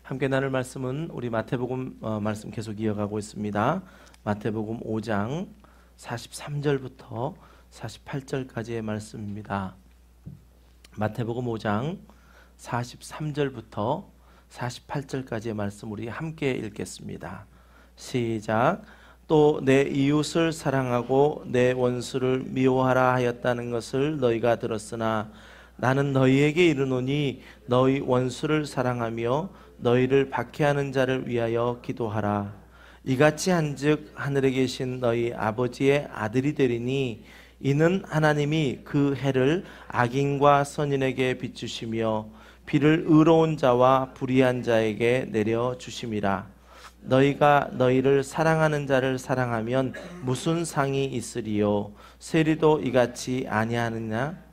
함께 나눌 말씀은 우리 마태복음 말씀 계속 이어가고 있습니다. 마태복음 5장 43절부터 48절까지의 말씀입니다. 마태복음 5장 43절부터 48절까지의 말씀 우리 함께 읽겠습니다. 시작. 또 내 이웃을 사랑하고 내 원수를 미워하라 하였다는 것을 너희가 들었으나 나는 너희에게 이르노니 너희 원수를 사랑하며 너희를 박해하는 자를 위하여 기도하라. 이같이 한즉 하늘에 계신 너희 아버지의 아들이 되리니 이는 하나님이 그 해를 악인과 선인에게 비추시며 비를 의로운 자와 불의한 자에게 내려 주심이라. 너희가 너희를 사랑하는 자를 사랑하면 무슨 상이 있으리요? 세리도 이같이 아니하느냐?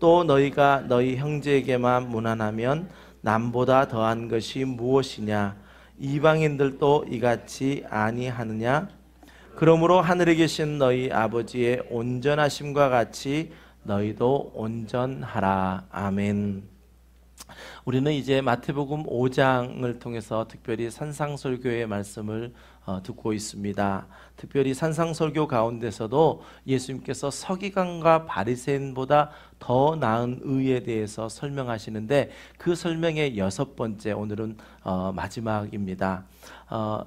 또 너희가 너희 형제에게만 무난하면 남보다 더한 것이 무엇이냐? 이방인들도 이같이 아니하느냐? 그러므로 하늘에 계신 너희 아버지의 온전하심과 같이 너희도 온전하라. 아멘. 우리는 이제 마태복음 5장을 통해서 특별히 산상설교의 말씀을 듣고 있습니다. 특별히 산상설교 가운데서도 예수님께서 서기관과 바리새인보다 더 나은 의에 대해서 설명하시는데 그 설명의 6번째 오늘은 마지막입니다.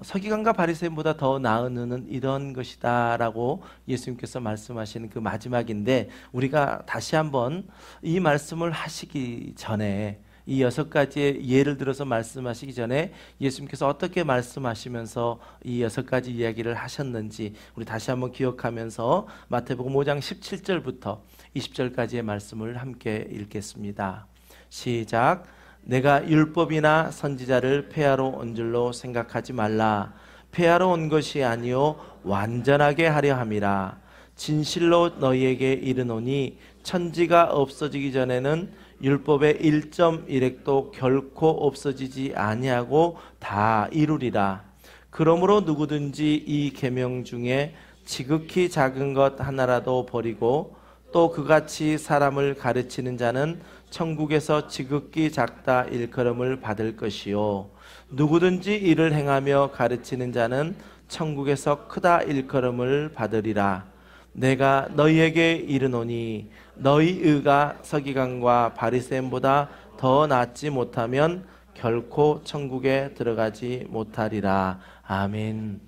서기관과 바리새인보다 더 나은 의는 이런 것이다 라고 예수님께서 말씀하시는 그 마지막인데, 우리가 다시 한번 이 말씀을 하시기 전에 이 6가지의 예를 들어서 말씀하시기 전에 예수님께서 어떻게 말씀하시면서 이 6가지 이야기를 하셨는지 우리 다시 한번 기억하면서 마태복음 5장 17절부터 20절까지의 말씀을 함께 읽겠습니다. 시작. 내가 율법이나 선지자를 폐하러 온 줄로 생각하지 말라. 폐하러 온 것이 아니요 완전하게 하려 함이라. 진실로 너희에게 이르노니 천지가 없어지기 전에는 율법의 1.1획도 결코 없어지지 아니하고 다 이루리라. 그러므로 누구든지 이 계명 중에 지극히 작은 것 하나라도 버리고 또 그같이 사람을 가르치는 자는 천국에서 지극히 작다 일컬음을 받을 것이요 누구든지 이를 행하며 가르치는 자는 천국에서 크다 일컬음을 받으리라. 내가 너희에게 이르노니 너희 의가 서기관과 바리새인보다 더 낫지 못하면 결코 천국에 들어가지 못하리라. 아멘.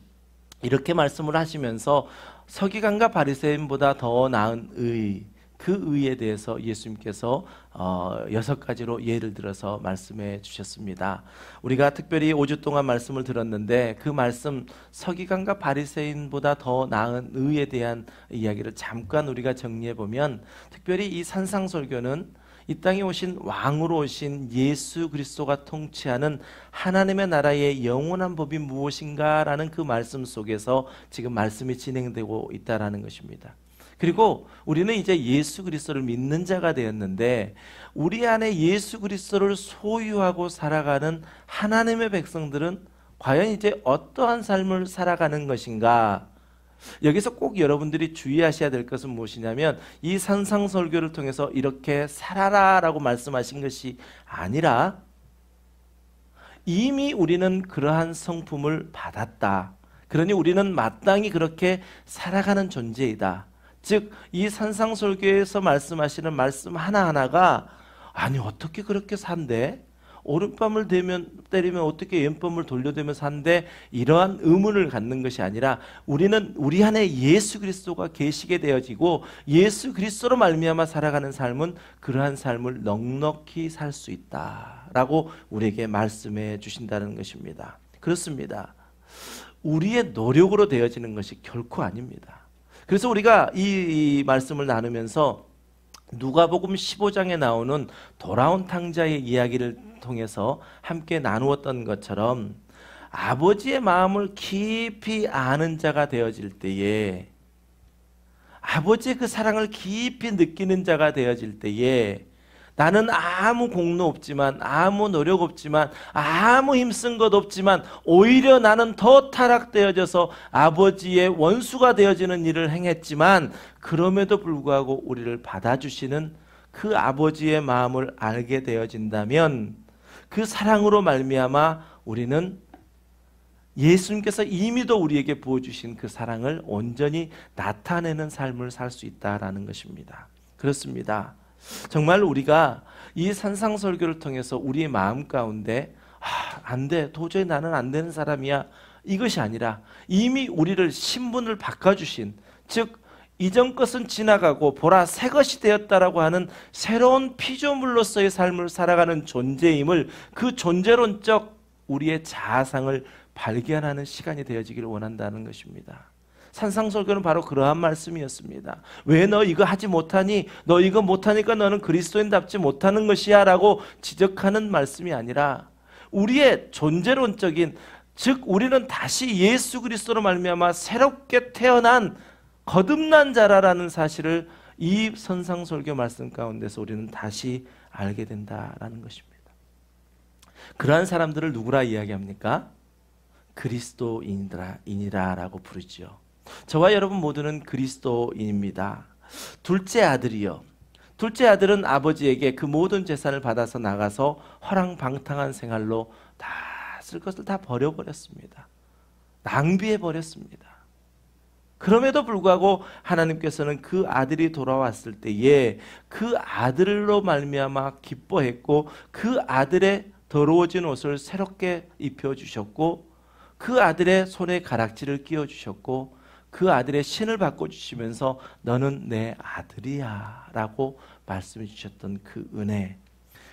이렇게 말씀을 하시면서 서기관과 바리새인보다 더 나은 의, 그 의에 대해서 예수님께서 6가지로 예를 들어서 말씀해 주셨습니다. 우리가 특별히 5주 동안 말씀을 들었는데 그 말씀 서기관과 바리새인보다 더 나은 의에 대한 이야기를 잠깐 우리가 정리해 보면, 특별히 이 산상설교는 이 땅에 오신 왕으로 오신 예수 그리스도가 통치하는 하나님의 나라의 영원한 법이 무엇인가라는 그 말씀 속에서 지금 말씀이 진행되고 있다라는 것입니다. 그리고 우리는 이제 예수 그리스도를 믿는 자가 되었는데 우리 안에 예수 그리스도를 소유하고 살아가는 하나님의 백성들은 과연 이제 어떠한 삶을 살아가는 것인가? 여기서 꼭 여러분들이 주의하셔야 될 것은 무엇이냐면, 이 산상설교를 통해서 이렇게 살아라 라고 말씀하신 것이 아니라 이미 우리는 그러한 성품을 받았다. 그러니 우리는 마땅히 그렇게 살아가는 존재이다. 즉 이 산상설교에서 말씀하시는 말씀 하나하나가 아니 어떻게 그렇게 산대? 오른밤을 때리면 어떻게 왼밤을 돌려대며 산대? 이러한 의문을 갖는 것이 아니라 우리는 우리 안에 예수 그리스도가 계시게 되어지고 예수 그리스도로 말미암아 살아가는 삶은 그러한 삶을 넉넉히 살 수 있다라고 우리에게 말씀해 주신다는 것입니다. 그렇습니다. 우리의 노력으로 되어지는 것이 결코 아닙니다. 그래서 우리가 이 말씀을 나누면서 누가복음 15장에 나오는 돌아온 탕자의 이야기를 통해서 함께 나누었던 것처럼 아버지의 마음을 깊이 아는 자가 되어질 때에, 아버지의 그 사랑을 깊이 느끼는 자가 되어질 때에 나는 아무 공로 없지만, 아무 노력 없지만, 아무 힘쓴 것 없지만 오히려 나는 더 타락되어져서 아버지의 원수가 되어지는 일을 행했지만 그럼에도 불구하고 우리를 받아주시는 그 아버지의 마음을 알게 되어진다면 그 사랑으로 말미암아 우리는 예수님께서 이미도 우리에게 부어주신 그 사랑을 온전히 나타내는 삶을 살 수 있다라는 것입니다. 그렇습니다. 정말 우리가 이 산상설교를 통해서 우리의 마음 가운데 안 돼, 도저히 나는 안 되는 사람이야, 이것이 아니라 이미 우리를 신분을 바꿔주신, 즉 이전 것은 지나가고 보라 새 것이 되었다라고 하는 새로운 피조물로서의 삶을 살아가는 존재임을, 그 존재론적 우리의 자아상을 발견하는 시간이 되어지기를 원한다는 것입니다. 산상설교는 바로 그러한 말씀이었습니다. 왜 너 이거 하지 못하니? 너 이거 못하니까 너는 그리스도인답지 못하는 것이야 라고 지적하는 말씀이 아니라 우리의 존재론적인, 즉 우리는 다시 예수 그리스도로 말미암아 새롭게 태어난 거듭난 자라라는 사실을 이 산상설교 말씀 가운데서 우리는 다시 알게 된다라는 것입니다. 그러한 사람들을 누구라 이야기합니까? 그리스도인이라고 부르지요. 저와 여러분 모두는 그리스도인입니다. 둘째 아들이요. 둘째 아들은 아버지에게 그 모든 재산을 받아서 나가서 허랑방탕한 생활로 다 쓸 것을 다 버려버렸습니다. 낭비해버렸습니다. 그럼에도 불구하고 하나님께서는 그 아들이 돌아왔을 때에 그 아들로 말미암아 기뻐했고, 그 아들의 더러워진 옷을 새롭게 입혀주셨고, 그 아들의 손에 가락지를 끼워주셨고, 그 아들의 신을 바꿔주시면서 너는 내 아들이야 라고 말씀해 주셨던 그 은혜,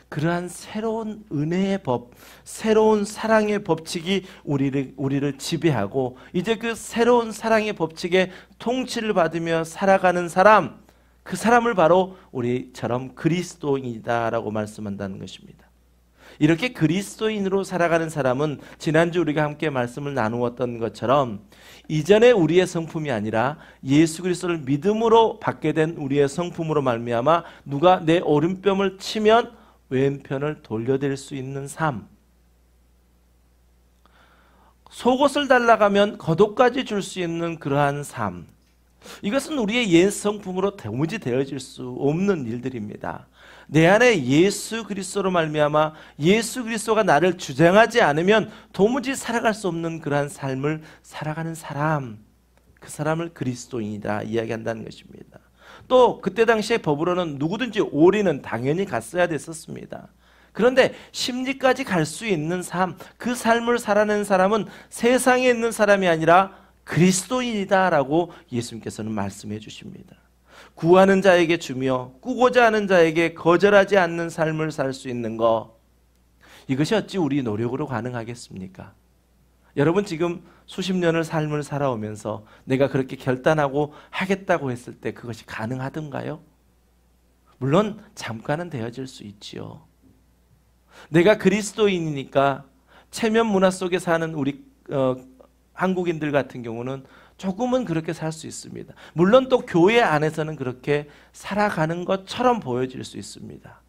그러한 새로운 은혜의 법, 새로운 사랑의 법칙이 우리를 지배하고, 이제 그 새로운 사랑의 법칙에 통치를 받으며 살아가는 사람, 그 사람을 바로 우리처럼 그리스도인이다라고 말씀한다는 것입니다. 이렇게 그리스도인으로 살아가는 사람은 지난주 우리가 함께 말씀을 나누었던 것처럼 이전에 우리의 성품이 아니라 예수 그리스도를 믿음으로 받게 된 우리의 성품으로 말미암아 누가 내 오른뼘을 치면 왼편을 돌려댈 수 있는 삶, 속옷을 달라가면 겉옷까지 줄 수 있는 그러한 삶, 이것은 우리의 옛 성품으로 도무지 되어질 수 없는 일들입니다. 내 안에 예수 그리스도로 말미암아 예수 그리스도가 나를 주장하지 않으면 도무지 살아갈 수 없는 그러한 삶을 살아가는 사람, 그 사람을 그리스도인이다 이야기한다는 것입니다. 또 그때 당시에 법으로는 누구든지 오리는 당연히 갔어야 됐었습니다. 그런데 심리까지 갈 수 있는 삶, 그 삶을 살아낸 사람은 세상에 있는 사람이 아니라 그리스도인이다라고 예수님께서는 말씀해 주십니다. 구하는 자에게 주며 꾸고자 하는 자에게 거절하지 않는 삶을 살 수 있는 것, 이것이 어찌 우리 노력으로 가능하겠습니까? 여러분 지금 수십 년을 삶을 살아오면서 내가 그렇게 결단하고 하겠다고 했을 때 그것이 가능하던가요? 물론 잠깐은 되어질 수 있지요. 내가 그리스도인이니까 체면 문화 속에 사는 우리 한국인들 같은 경우는 조금은 그렇게 살 수 있습니다. 물론 또 교회 안에서는 그렇게 살아가는 것처럼 보여질 수 있습니다.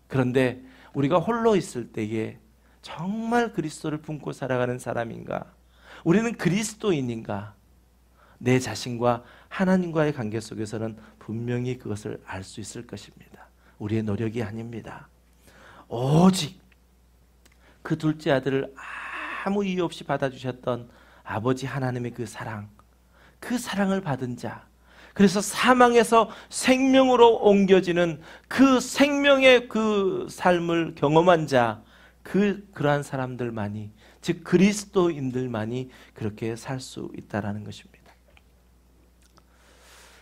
그런데 우리가 홀로 있을 때에 정말 그리스도를 품고 살아가는 사람인가? 우리는 그리스도인인가? 내 자신과 하나님과의 관계 속에서는 분명히 그것을 알 수 있을 것입니다. 우리의 노력이 아닙니다. 오직 그 둘째 아들을 아무 이유 없이 받아주셨던 아버지 하나님의 그 사랑, 그 사랑을 받은 자, 그래서 사망에서 생명으로 옮겨지는 그 생명의 그 삶을 경험한 자, 그러한 사람들만이, 즉 그리스도인들만이 그렇게 살 수 있다라는 것입니다.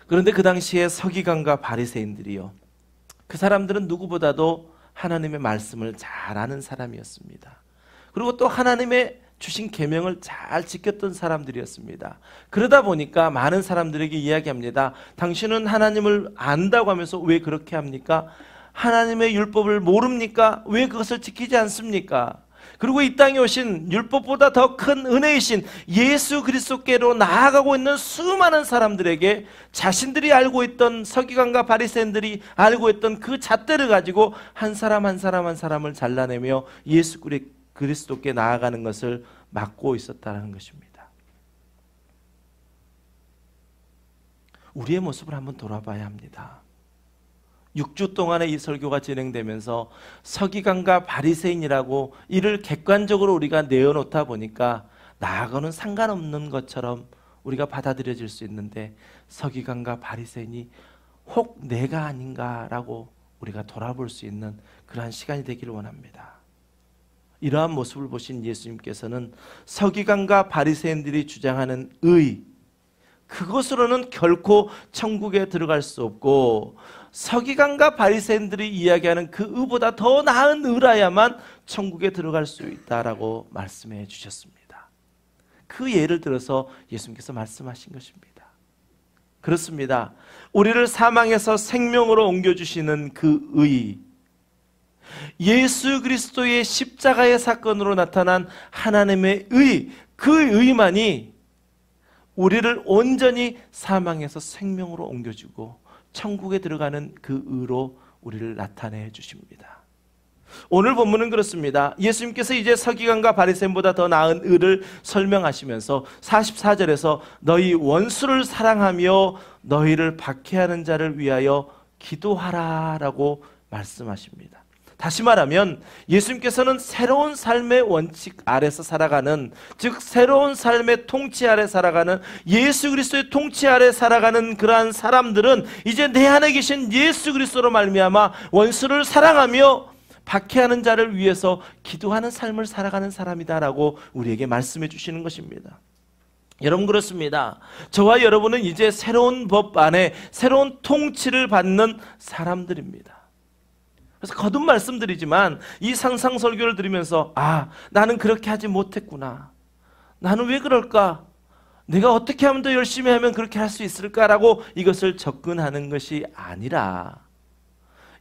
그런데 그 당시에 서기관과 바리새인들이요, 그 사람들은 누구보다도 하나님의 말씀을 잘 아는 사람이었습니다. 그리고 또 하나님의 주신 계명을 잘 지켰던 사람들이었습니다. 그러다 보니까 많은 사람들에게 이야기합니다. 당신은 하나님을 안다고 하면서 왜 그렇게 합니까? 하나님의 율법을 모릅니까? 왜 그것을 지키지 않습니까? 그리고 이 땅에 오신 율법보다 더 큰 은혜이신 예수 그리스도께로 나아가고 있는 수많은 사람들에게 자신들이 알고 있던, 서기관과 바리새인들이 알고 있던 그 잣대를 가지고 한 사람 한 사람 한 사람을 잘라내며 예수 그리스도께 나아가는 것을 막고 있었다는 것입니다. 우리의 모습을 한번 돌아봐야 합니다. 6주 동안의 이 설교가 진행되면서 서기관과 바리새인이라고 이를 객관적으로 우리가 내어놓다 보니까 나하고는 상관없는 것처럼 우리가 받아들여질 수 있는데, 서기관과 바리새인이 혹 내가 아닌가라고 우리가 돌아볼 수 있는 그러한 시간이 되기를 원합니다. 이러한 모습을 보신 예수님께서는 서기관과 바리새인들이 주장하는 의, 그것으로는 결코 천국에 들어갈 수 없고, 서기관과 바리새인들이 이야기하는 그 의보다 더 나은 의라야만 천국에 들어갈 수 있다라고 말씀해 주셨습니다. 그 예를 들어서 예수님께서 말씀하신 것입니다. 그렇습니다. 우리를 사망에서 생명으로 옮겨주시는 그 의, 예수 그리스도의 십자가의 사건으로 나타난 하나님의 의, 그 의만이 우리를 온전히 사망에서 생명으로 옮겨주고 천국에 들어가는 그 의로 우리를 나타내 주십니다. 오늘 본문은 그렇습니다. 예수님께서 이제 서기관과 바리새인보다 더 나은 의를 설명하시면서 44절에서 너희 원수를 사랑하며 너희를 박해하는 자를 위하여 기도하라 라고 말씀하십니다. 다시 말하면 예수님께서는 새로운 삶의 원칙 아래서 살아가는, 즉 새로운 삶의 통치 아래 살아가는, 예수 그리스도의 통치 아래 살아가는 그러한 사람들은 이제 내 안에 계신 예수 그리스도로 말미암아 원수를 사랑하며 박해하는 자를 위해서 기도하는 삶을 살아가는 사람이다라고 우리에게 말씀해 주시는 것입니다. 여러분, 그렇습니다. 저와 여러분은 이제 새로운 법 안에 새로운 통치를 받는 사람들입니다. 그래서 거듭 말씀드리지만 이 상상 설교를 들으면서 나는 그렇게 하지 못했구나, 나는 왜 그럴까, 내가 어떻게 하면 더 열심히 하면 그렇게 할 수 있을까라고 이것을 접근하는 것이 아니라,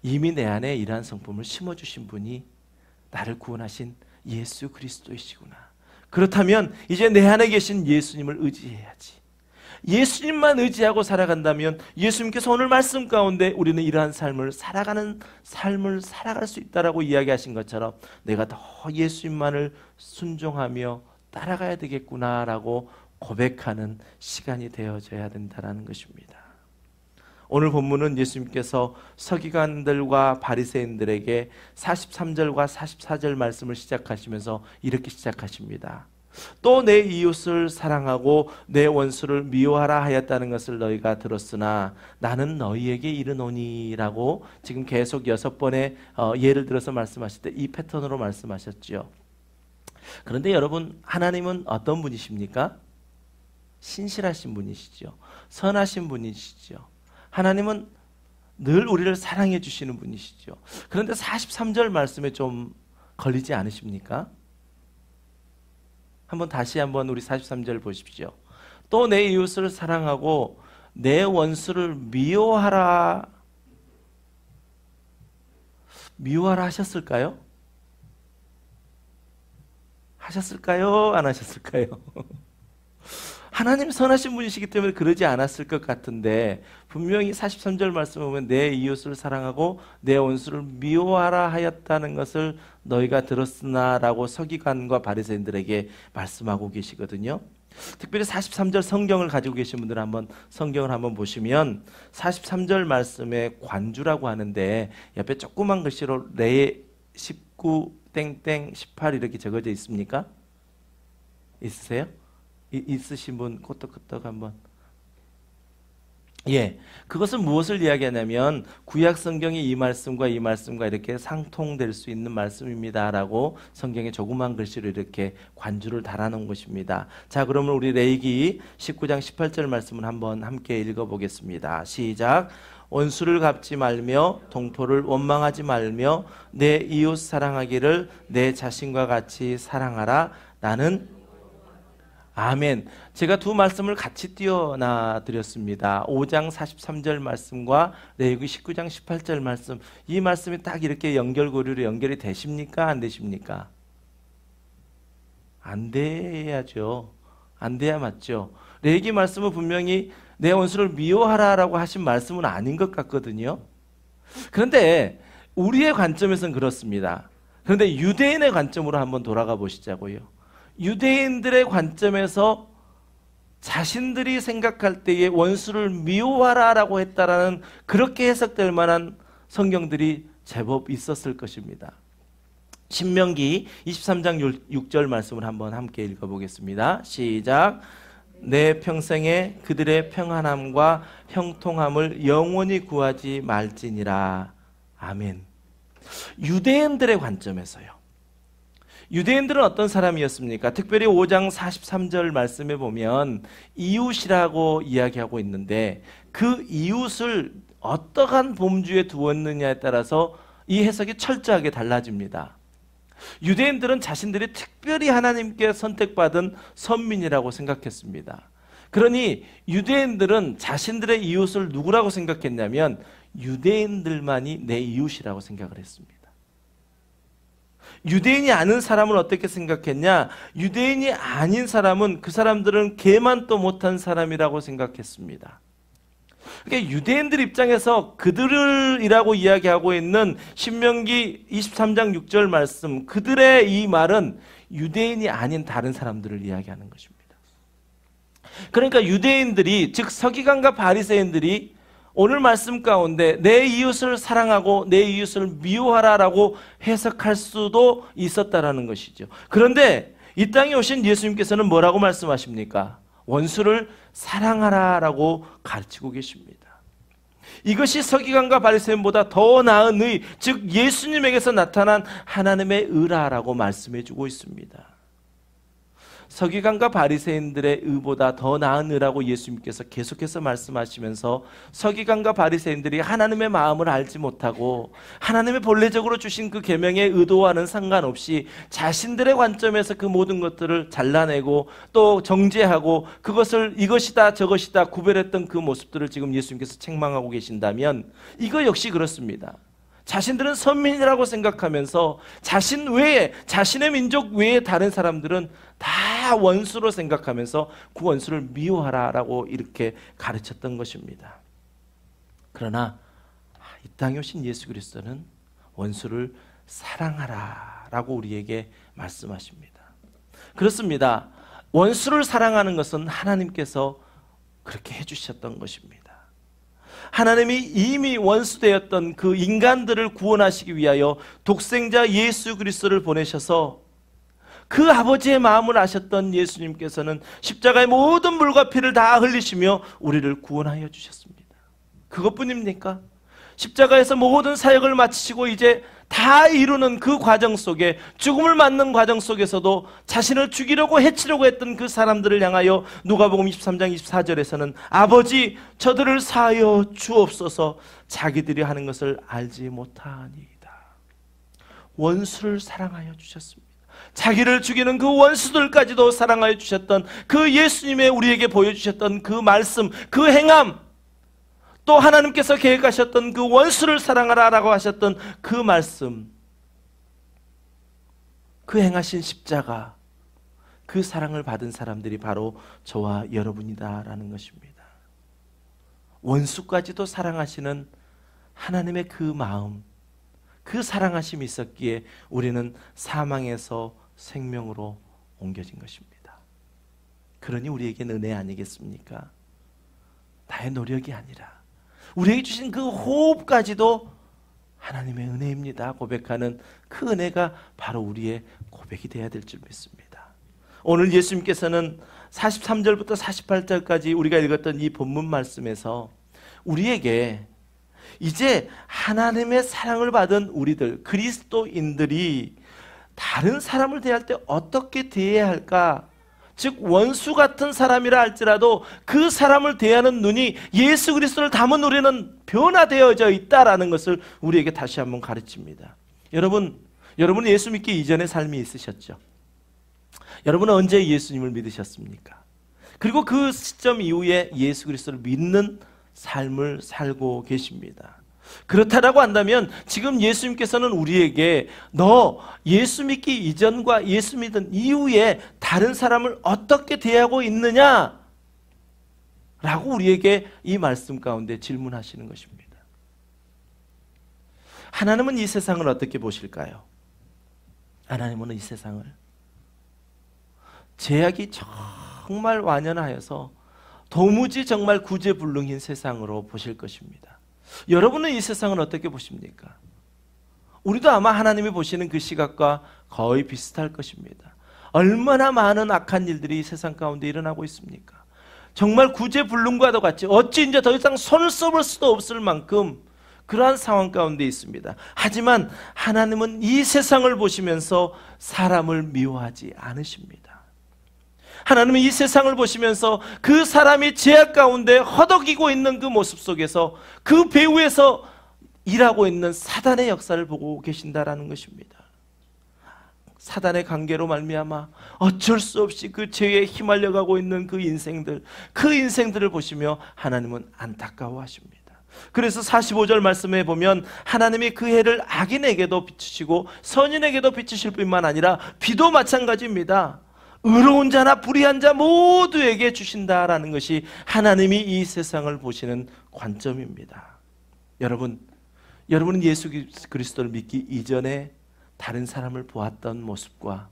이미 내 안에 이러한 성품을 심어주신 분이 나를 구원하신 예수 그리스도이시구나. 그렇다면 이제 내 안에 계신 예수님을 의지해야지. 예수님만 의지하고 살아간다면 예수님께서 오늘 말씀 가운데 우리는 이러한 삶을 살아갈 수 있다라고 이야기하신 것처럼 내가 더 예수님만을 순종하며 따라가야 되겠구나라고 고백하는 시간이 되어져야 된다는 것입니다. 오늘 본문은 예수님께서 서기관들과 바리새인들에게 43절과 44절 말씀을 시작하시면서 이렇게 시작하십니다. 또 내 이웃을 사랑하고 내 원수를 미워하라 하였다는 것을 너희가 들었으나 나는 너희에게 이르노니 라고 지금 계속 6번의 예를 들어서 말씀하실 때 이 패턴으로 말씀하셨죠. 그런데 여러분, 하나님은 어떤 분이십니까? 신실하신 분이시죠. 선하신 분이시죠. 하나님은 늘 우리를 사랑해 주시는 분이시죠. 그런데 43절 말씀에 좀 걸리지 않으십니까? 다시 한번 우리 43절 보십시오. 또 내 이웃을 사랑하고 내 원수를 미워하라. 미워하라 하셨을까요? 하셨을까요? 안 하셨을까요? 하나님 선하신 분이시기 때문에 그러지 않았을 것 같은데, 분명히 43절 말씀을 보면 내 이웃을 사랑하고 내 원수를 미워하라 하였다는 것을 너희가 들었으나 라고 서기관과 바리새인들에게 말씀하고 계시거든요. 특별히 43절 성경을 가지고 계신 분들은 성경을 한번 보시면 43절 말씀에 관주라고 하는데 옆에 조그만 글씨로 레 19 땡땡 18 이렇게 적어져 있습니까? 있으세요? 있으신 분 끄떡끄떡 한번. 그것은 무엇을 이야기하냐면 구약 성경이 이 말씀과 이렇게 상통될 수 있는 말씀입니다라고 성경에 조그만 글씨로 이렇게 관주를 달아놓은 것입니다. 자, 그러면 우리 레위기 19장 18절 말씀을 한번 함께 읽어보겠습니다. 시작. 원수를 갚지 말며 동포를 원망하지 말며 내 이웃 사랑하기를 내 자신과 같이 사랑하라. 나는 아멘. 제가 두 말씀을 같이 띄워놔 드렸습니다. 5장 43절 말씀과 레위기 19장 18절 말씀, 이 말씀이 딱 이렇게 연결고리로 연결이 되십니까? 안 되십니까? 안 돼야죠. 안 돼야 맞죠. 레위기 말씀은 분명히 내 원수를 미워하라라고 하신 말씀은 아닌 것 같거든요. 그런데 우리의 관점에서는 그렇습니다. 그런데 유대인의 관점으로 한번 돌아가 보시자고요. 유대인들의 관점에서 자신들이 생각할 때에 원수를 미워하라라고 했다라는, 그렇게 해석될 만한 성경들이 제법 있었을 것입니다. 신명기 23장 6절 말씀을 한번 함께 읽어보겠습니다. 시작. 내 평생에 그들의 평안함과 형통함을 영원히 구하지 말지니라. 아멘. 유대인들의 관점에서요. 유대인들은 어떤 사람이었습니까? 특별히 5장 43절 말씀에 보면 이웃이라고 이야기하고 있는데 그 이웃을 어떠한 범주에 두었느냐에 따라서 이 해석이 철저하게 달라집니다. 유대인들은 자신들이 특별히 하나님께 선택받은 선민이라고 생각했습니다. 그러니 유대인들은 자신들의 이웃을 누구라고 생각했냐면 유대인들만이 내 이웃이라고 생각을 했습니다. 유대인이 아닌 사람은 어떻게 생각했냐? 유대인이 아닌 사람은 그 사람들은 개만도 못한 사람이라고 생각했습니다. 그러니까 유대인들 입장에서 그들이라고 이야기하고 있는 신명기 23장 6절 말씀, 그들의 이 말은 유대인이 아닌 다른 사람들을 이야기하는 것입니다. 그러니까 유대인들이, 즉 서기관과 바리새인들이 오늘 말씀 가운데 내 이웃을 사랑하고 내 이웃을 미워하라라고 해석할 수도 있었다라는 것이죠. 그런데 이 땅에 오신 예수님께서는 뭐라고 말씀하십니까? 원수를 사랑하라라고 가르치고 계십니다. 이것이 서기관과 바리새인보다 더 나은 의, 즉 예수님에게서 나타난 하나님의 의라라고 말씀해 주고 있습니다. 서기관과 바리새인들의 의보다 더 나은 의라고 예수님께서 계속해서 말씀하시면서 서기관과 바리새인들이 하나님의 마음을 알지 못하고 하나님의 본래적으로 주신 그 계명의 의도와는 상관없이 자신들의 관점에서 그 모든 것들을 잘라내고 또 정죄하고 그것을 이것이다 저것이다 구별했던 그 모습들을 지금 예수님께서 책망하고 계신다면 이거 역시 그렇습니다. 자신들은 선민이라고 생각하면서 자신 외에, 자신의 민족 외에 다른 사람들은 다 원수로 생각하면서 그 원수를 미워하라라고 이렇게 가르쳤던 것입니다. 그러나 이 땅에 오신 예수 그리스도는 원수를 사랑하라라고 우리에게 말씀하십니다. 그렇습니다. 원수를 사랑하는 것은 하나님께서 그렇게 해주셨던 것입니다. 하나님이 이미 원수되었던 그 인간들을 구원하시기 위하여 독생자 예수 그리스도를 보내셔서 그 아버지의 마음을 아셨던 예수님께서는 십자가의 모든 물과 피를 다 흘리시며 우리를 구원하여 주셨습니다. 그것뿐입니까? 십자가에서 모든 사역을 마치시고 이제 다 이루는 그 과정 속에, 죽음을 맞는 과정 속에서도 자신을 죽이려고 해치려고 했던 그 사람들을 향하여 누가복음 23장 24절에서는 아버지 저들을 사하여 주옵소서 자기들이 하는 것을 알지 못하니이다. 원수를 사랑하여 주셨습니다. 자기를 죽이는 그 원수들까지도 사랑하여 주셨던 그 예수님의 우리에게 보여주셨던 그 말씀, 그 행함, 또 하나님께서 계획하셨던 그 원수를 사랑하라라고 하셨던 그 말씀, 그 행하신 십자가, 그 사랑을 받은 사람들이 바로 저와 여러분이다라는 것입니다. 원수까지도 사랑하시는 하나님의 그 마음, 그 사랑하심이 있었기에 우리는 사망에서 생명으로 옮겨진 것입니다. 그러니 우리에게는 은혜 아니겠습니까? 나의 노력이 아니라 우리에게 주신 그 호흡까지도 하나님의 은혜입니다 고백하는 그 은혜가 바로 우리의 고백이 되어야 될 줄 믿습니다. 오늘 예수님께서는 43절부터 48절까지 우리가 읽었던 이 본문 말씀에서 우리에게 이제 하나님의 사랑을 받은 우리들, 그리스도인들이 다른 사람을 대할 때 어떻게 대해야 할까? 즉 원수 같은 사람이라 할지라도 그 사람을 대하는 눈이 예수 그리스도를 담은 우리는 변화되어져 있다라는 것을 우리에게 다시 한번 가르칩니다. 여러분은 예수 믿기 이전의 삶이 있으셨죠? 여러분은 언제 예수님을 믿으셨습니까? 그리고 그 시점 이후에 예수 그리스도를 믿는 삶을 살고 계십니다. 그렇다라고 한다면 지금 예수님께서는 우리에게 너 예수 믿기 이전과 예수 믿은 이후에 다른 사람을 어떻게 대하고 있느냐? 라고 우리에게 이 말씀 가운데 질문하시는 것입니다. 하나님은 이 세상을 어떻게 보실까요? 하나님은 이 세상을 죄악이 정말 완연하여서 도무지 정말 구제불능인 세상으로 보실 것입니다. 여러분은 이 세상을 어떻게 보십니까? 우리도 아마 하나님이 보시는 그 시각과 거의 비슷할 것입니다. 얼마나 많은 악한 일들이 이 세상 가운데 일어나고 있습니까? 정말 구제불능과도 같이 어찌 이제 더 이상 손을 써볼 수도 없을 만큼 그러한 상황 가운데 있습니다. 하지만 하나님은 이 세상을 보시면서 사람을 미워하지 않으십니다. 하나님은 이 세상을 보시면서 그 사람이 죄악 가운데 허덕이고 있는 그 모습 속에서 그 배후에서 일하고 있는 사단의 역사를 보고 계신다라는 것입니다. 사단의 관계로 말미암아 어쩔 수 없이 그 죄에 휘말려가고 있는 그 인생들을 보시며 하나님은 안타까워하십니다. 그래서 45절 말씀에 보면 하나님이 그 해를 악인에게도 비추시고 선인에게도 비추실 뿐만 아니라 비도 마찬가지입니다. 의로운 자나 불의한 자 모두에게 주신다라는 것이 하나님이 이 세상을 보시는 관점입니다. 여러분은 예수 그리스도를 믿기 이전에 다른 사람을 보았던 모습과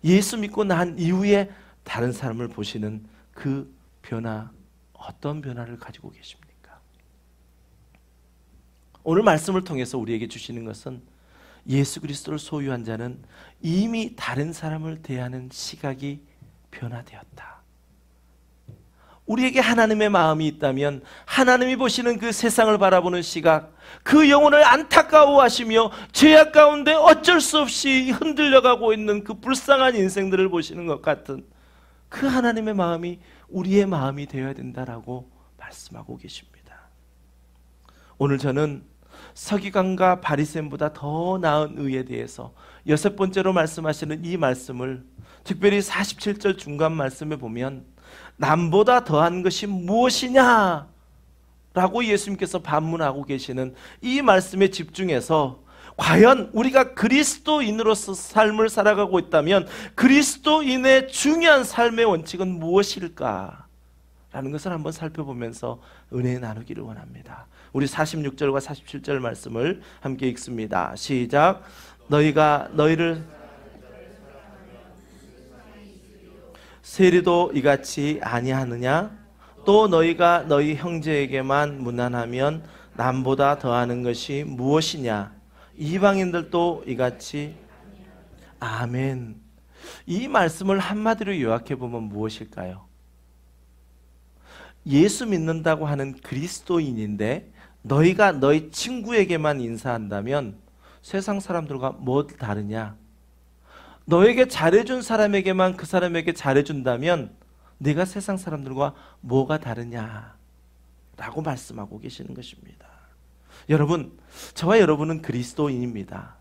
예수 믿고 난 이후에 다른 사람을 보시는 그 변화, 어떤 변화를 가지고 계십니까? 오늘 말씀을 통해서 우리에게 주시는 것은 예수 그리스도를 소유한 자는 이미 다른 사람을 대하는 시각이 변화되었다. 우리에게 하나님의 마음이 있다면 하나님이 보시는 그 세상을 바라보는 시각, 그 영혼을 안타까워하시며 죄악 가운데 어쩔 수 없이 흔들려가고 있는 그 불쌍한 인생들을 보시는 것 같은 그 하나님의 마음이 우리의 마음이 되어야 된다라고 말씀하고 계십니다. 오늘 저는 서기관과 바리새인보다 더 나은 의에 대해서 6번째로 말씀하시는 이 말씀을 특별히 47절 중간 말씀에 보면 남보다 더한 것이 무엇이냐? 라고 예수님께서 반문하고 계시는 이 말씀에 집중해서 과연 우리가 그리스도인으로서 삶을 살아가고 있다면 그리스도인의 중요한 삶의 원칙은 무엇일까? 라는 것을 한번 살펴보면서 은혜 나누기를 원합니다. 우리 46절과 47절 말씀을 함께 읽습니다. 시작. 너희가 너희를 세리도 이같이 아니하느냐? 또 너희가 너희 형제에게만 무난하면 남보다 더하는 것이 무엇이냐? 이방인들도 이같이. 아멘. 이 말씀을 한마디로 요약해 보면 무엇일까요? 예수 믿는다고 하는 그리스도인인데 너희가 너희 친구에게만 인사한다면 세상 사람들과 뭐 다르냐? 너에게 잘해준 사람에게만 그 사람에게 잘해준다면 네가 세상 사람들과 뭐가 다르냐? 라고 말씀하고 계시는 것입니다. 여러분, 저와 여러분은 그리스도인입니다.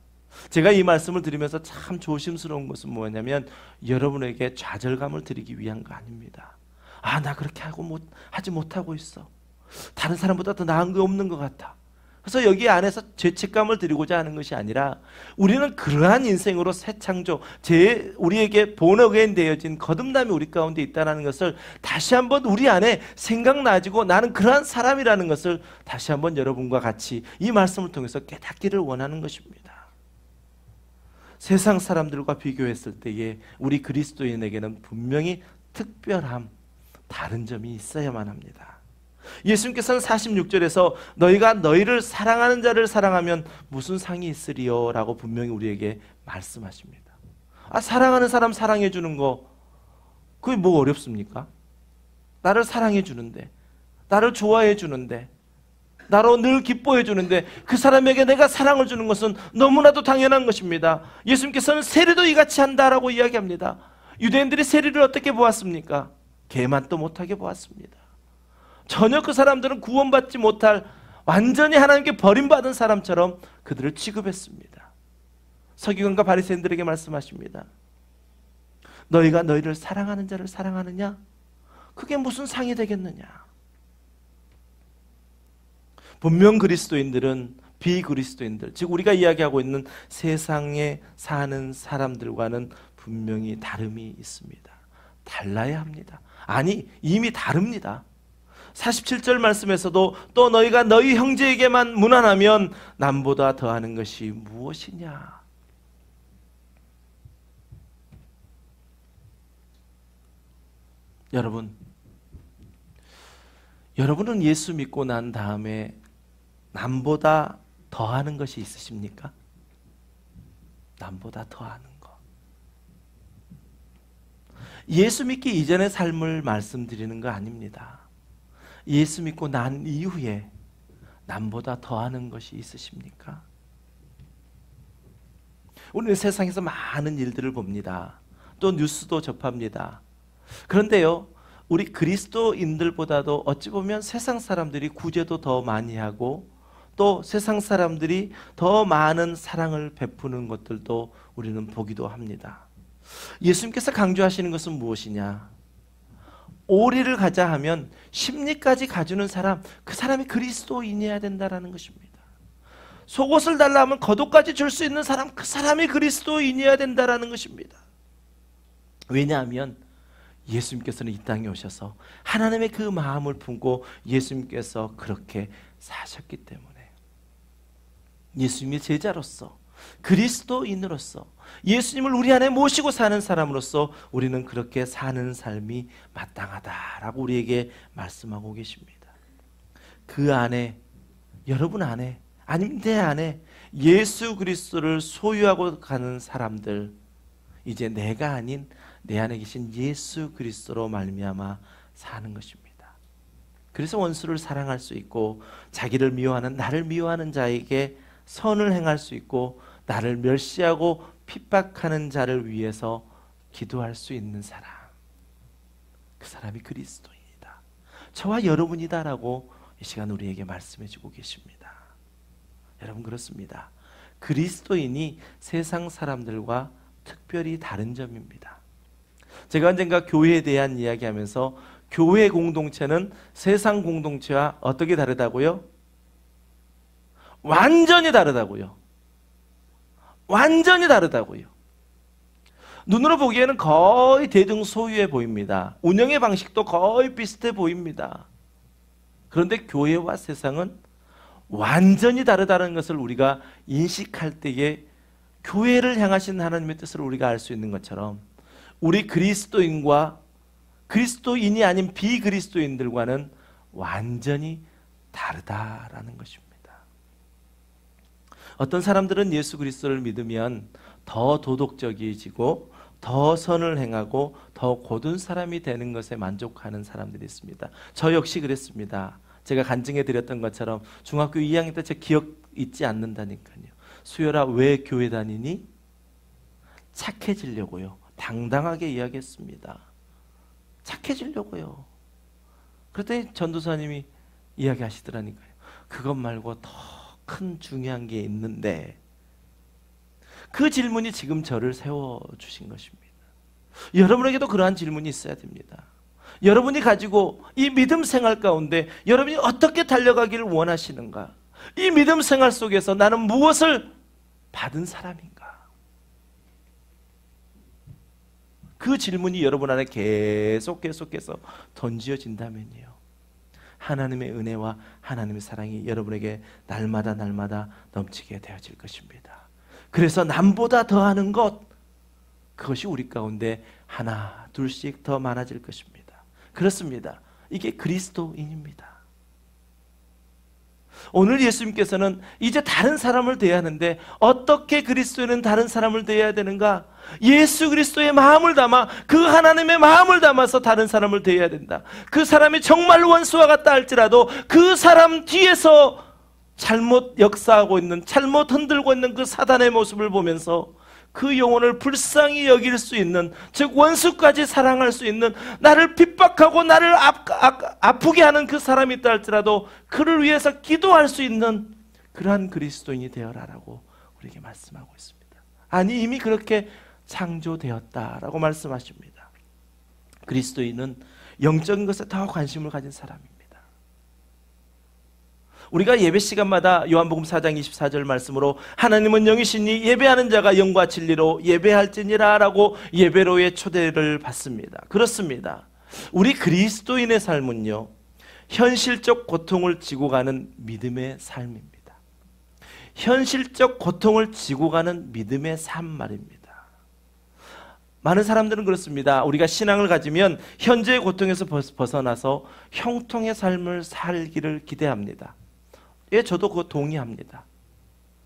제가 이 말씀을 드리면서 참 조심스러운 것은 뭐냐면 여러분에게 좌절감을 드리기 위한 거 아닙니다. 아, 나 그렇게 하지 못하고 있어. 다른 사람보다 더 나은 게 없는 것 같아. 그래서 여기 안에서 죄책감을 드리고자 하는 것이 아니라 우리는 그러한 인생으로 새 창조, 우리에게 본어게인 되어진 거듭남이 우리 가운데 있다는 것을 다시 한번 우리 안에 생각나지고 나는 그러한 사람이라는 것을 다시 한번 여러분과 같이 이 말씀을 통해서 깨닫기를 원하는 것입니다. 세상 사람들과 비교했을 때에 우리 그리스도인에게는 분명히 특별함, 다른 점이 있어야만 합니다. 예수님께서는 46절에서 너희가 너희를 사랑하는 자를 사랑하면 무슨 상이 있으리요? 라고 분명히 우리에게 말씀하십니다. 아, 사랑하는 사람 사랑해 주는 거 그게 뭐 어렵습니까? 나를 사랑해 주는데, 나를 좋아해 주는데, 나로 늘 기뻐해 주는데 그 사람에게 내가 사랑을 주는 것은 너무나도 당연한 것입니다. 예수님께서는 세리도 이같이 한다라고 이야기합니다. 유대인들이 세리를 어떻게 보았습니까? 개만도 못하게 보았습니다. 전혀 그 사람들은 구원받지 못할 완전히 하나님께 버림받은 사람처럼 그들을 취급했습니다. 서기관과 바리새인들에게 말씀하십니다. 너희가 너희를 사랑하는 자를 사랑하느냐? 그게 무슨 상이 되겠느냐? 분명 그리스도인들은 비그리스도인들, 즉 우리가 이야기하고 있는 세상에 사는 사람들과는 분명히 다름이 있습니다. 달라야 합니다. 아니, 이미 다릅니다. 47절 말씀에서도 또 너희가 너희 형제에게만 무난하면 남보다 더하는 것이 무엇이냐? 여러분은 예수 믿고 난 다음에 남보다 더하는 것이 있으십니까? 남보다 더하는 것. 예수 믿기 이전의 삶을 말씀드리는 거 아닙니다. 예수 믿고 난 이후에 남보다 더하는 것이 있으십니까? 우리는 세상에서 많은 일들을 봅니다. 또 뉴스도 접합니다. 그런데요, 우리 그리스도인들보다도 어찌 보면 세상 사람들이 구제도 더 많이 하고 또 세상 사람들이 더 많은 사랑을 베푸는 것들도 우리는 보기도 합니다. 예수님께서 강조하시는 것은 무엇이냐? 오리를 가자 하면 십리까지 가주는 사람, 그 사람이 그리스도인이어야 된다는 것입니다. 속옷을 달라 하면 겉옷까지 줄 수 있는 사람, 그 사람이 그리스도인이어야 된다는 것입니다. 왜냐하면 예수님께서는 이 땅에 오셔서 하나님의 그 마음을 품고 예수님께서 그렇게 사셨기 때문에 예수님의 제자로서 그리스도인으로서 예수님을 우리 안에 모시고 사는 사람으로서 우리는 그렇게 사는 삶이 마땅하다라고 우리에게 말씀하고 계십니다. 그 안에, 여러분 안에, 아니면 내 안에 예수 그리스도를 소유하고 가는 사람들, 이제 내가 아닌 내 안에 계신 예수 그리스도로 말미암아 사는 것입니다. 그래서 원수를 사랑할 수 있고 자기를 미워하는, 나를 미워하는 자에게 선을 행할 수 있고 나를 멸시하고 핍박하는 자를 위해서 기도할 수 있는 사람, 그 사람이 그리스도인이다, 저와 여러분이다라고 이 시간 우리에게 말씀해 주고 계십니다. 여러분, 그렇습니다. 그리스도인이 세상 사람들과 특별히 다른 점입니다. 제가 언젠가 교회에 대한 이야기하면서 교회 공동체는 세상 공동체와 어떻게 다르다고요? 완전히 다르다고요. 완전히 다르다고요. 눈으로 보기에는 거의 대등소유해 보입니다. 운영의 방식도 거의 비슷해 보입니다. 그런데 교회와 세상은 완전히 다르다는 것을 우리가 인식할 때에 교회를 향하신 하나님의 뜻을 우리가 알 수 있는 것처럼 우리 그리스도인과 그리스도인이 아닌 비그리스도인들과는 완전히 다르다라는 것입니다. 어떤 사람들은 예수 그리스도를 믿으면 더 도덕적이지고 더 선을 행하고 더 고든 사람이 되는 것에 만족하는 사람들이 있습니다. 저 역시 그랬습니다. 제가 간증해 드렸던 것처럼 중학교 2학년 때 제 기억 잊지 않는다니까요. 수열아, 왜 교회 다니니? 착해지려고요. 당당하게 이야기했습니다. 착해지려고요. 그랬더니 전도사님이 이야기하시더라니까요. 그것 말고 더 큰 중요한 게 있는데, 그 질문이 지금 저를 세워주신 것입니다. 여러분에게도 그러한 질문이 있어야 됩니다. 여러분이 가지고 이 믿음 생활 가운데 여러분이 어떻게 달려가기를 원하시는가? 이 믿음 생활 속에서 나는 무엇을 받은 사람인가? 그 질문이 여러분 안에 계속해서 던지어진다면요, 하나님의 은혜와 하나님의 사랑이 여러분에게 날마다 넘치게 되어질 것입니다. 그래서 남보다 더하는 것, 그것이 우리 가운데 하나 둘씩 더 많아질 것입니다. 그렇습니다. 이게 그리스도인입니다. 오늘 예수님께서는 이제 다른 사람을 대하는데 어떻게 그리스도인은 다른 사람을 대해야 되는가? 예수 그리스도의 마음을 담아, 그 하나님의 마음을 담아서 다른 사람을 대해야 된다. 그 사람이 정말 원수와 같다 할지라도 그 사람 뒤에서 잘못 역사하고 있는, 잘못 흔들고 있는 그 사단의 모습을 보면서 그 영혼을 불쌍히 여길 수 있는, 즉 원수까지 사랑할 수 있는, 나를 핍박하고 나를 아프게 하는 그 사람이 있다 할지라도 그를 위해서 기도할 수 있는 그러한 그리스도인이 되어라라고 우리에게 말씀하고 있습니다. 아니, 이미 그렇게 창조되었다라고 말씀하십니다. 그리스도인은 영적인 것에 더 관심을 가진 사람입니다. 우리가 예배 시간마다 요한복음 4장 24절 말씀으로 하나님은 영이시니 예배하는 자가 영과 진리로 예배할지니라 라고 예배로의 초대를 받습니다. 그렇습니다. 우리 그리스도인의 삶은요, 현실적 고통을 지고 가는 믿음의 삶입니다. 현실적 고통을 지고 가는 믿음의 삶 말입니다. 많은 사람들은 그렇습니다. 우리가 신앙을 가지면 현재의 고통에서 벗어나서 형통의 삶을 살기를 기대합니다. 예, 저도 그거 동의합니다.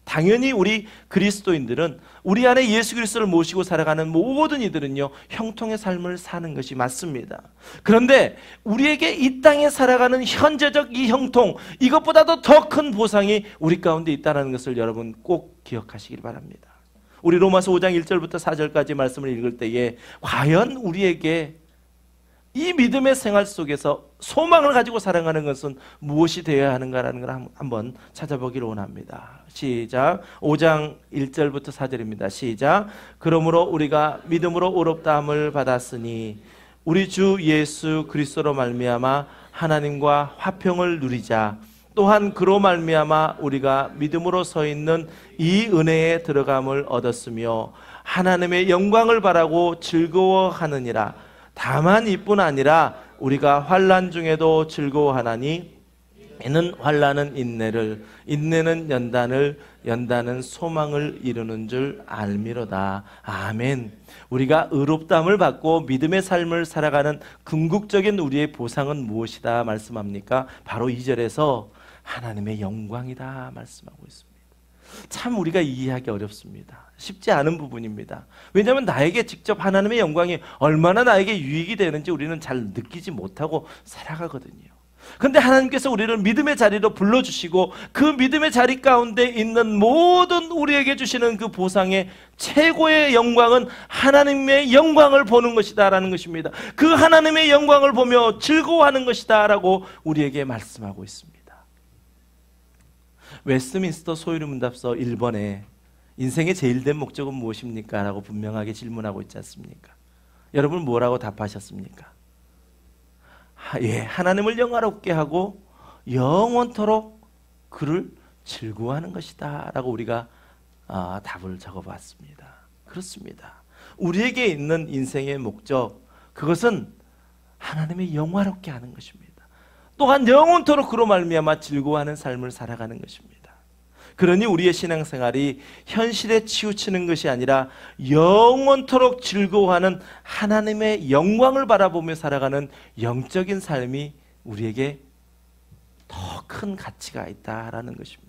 당연히 우리 그리스도인들은 우리 안에 예수 그리스도를 모시고 살아가는 모든 이들은요, 형통의 삶을 사는 것이 맞습니다. 그런데 우리에게 이 땅에 살아가는 현재적 이 형통, 이것보다도 더 큰 보상이 우리 가운데 있다는 것을 여러분 꼭 기억하시길 바랍니다. 우리 로마서 5장 1절부터 4절까지 말씀을 읽을 때에 과연 우리에게 이 믿음의 생활 속에서 소망을 가지고 살아가는 것은 무엇이 되어야 하는가라는 걸 한번 찾아보기를 원합니다. 시작. 5장 1절부터 4절입니다. 시작. 그러므로 우리가 믿음으로 의롭다함을 받았으니 우리 주 예수 그리스도로 말미암아 하나님과 화평을 누리자. 또한 그로 말미암아 우리가 믿음으로 서 있는 이 은혜에 들어감을 얻었으며 하나님의 영광을 바라고 즐거워하느니라. 다만 이뿐 아니라 우리가 환난 중에도 즐거워하나니 이는 환난은 인내를, 인내는 연단을, 연단은 소망을 이루는 줄 알미로다. 아멘. 우리가 의롭다함을 받고 믿음의 삶을 살아가는 궁극적인 우리의 보상은 무엇이다 말씀합니까? 바로 2절에서 하나님의 영광이다 말씀하고 있습니다. 참 우리가 이해하기 어렵습니다. 쉽지 않은 부분입니다. 왜냐하면 나에게 직접 하나님의 영광이 얼마나 나에게 유익이 되는지 우리는 잘 느끼지 못하고 살아가거든요. 그런데 하나님께서 우리를 믿음의 자리로 불러주시고 그 믿음의 자리 가운데 있는 모든 우리에게 주시는 그 보상의 최고의 영광은 하나님의 영광을 보는 것이다 라는 것입니다. 그 하나님의 영광을 보며 즐거워하는 것이다 라고 우리에게 말씀하고 있습니다. 웨스트민스터 소유문답서 1번에 인생의 제일 된 목적은 무엇입니까? 라고 분명하게 질문하고 있지 않습니까? 여러분 뭐라고 답하셨습니까? 예, 하나님을 영화롭게 하고 영원토록 그를 즐거워하는 것이다 라고 우리가 답을 적어봤습니다. 그렇습니다. 우리에게 있는 인생의 목적, 그것은 하나님의 영화롭게 하는 것입니다. 또한 영원토록 그로 말미암아 즐거워하는 삶을 살아가는 것입니다. 그러니 우리의 신앙생활이 현실에 치우치는 것이 아니라 영원토록 즐거워하는 하나님의 영광을 바라보며 살아가는 영적인 삶이 우리에게 더 큰 가치가 있다라는 것입니다.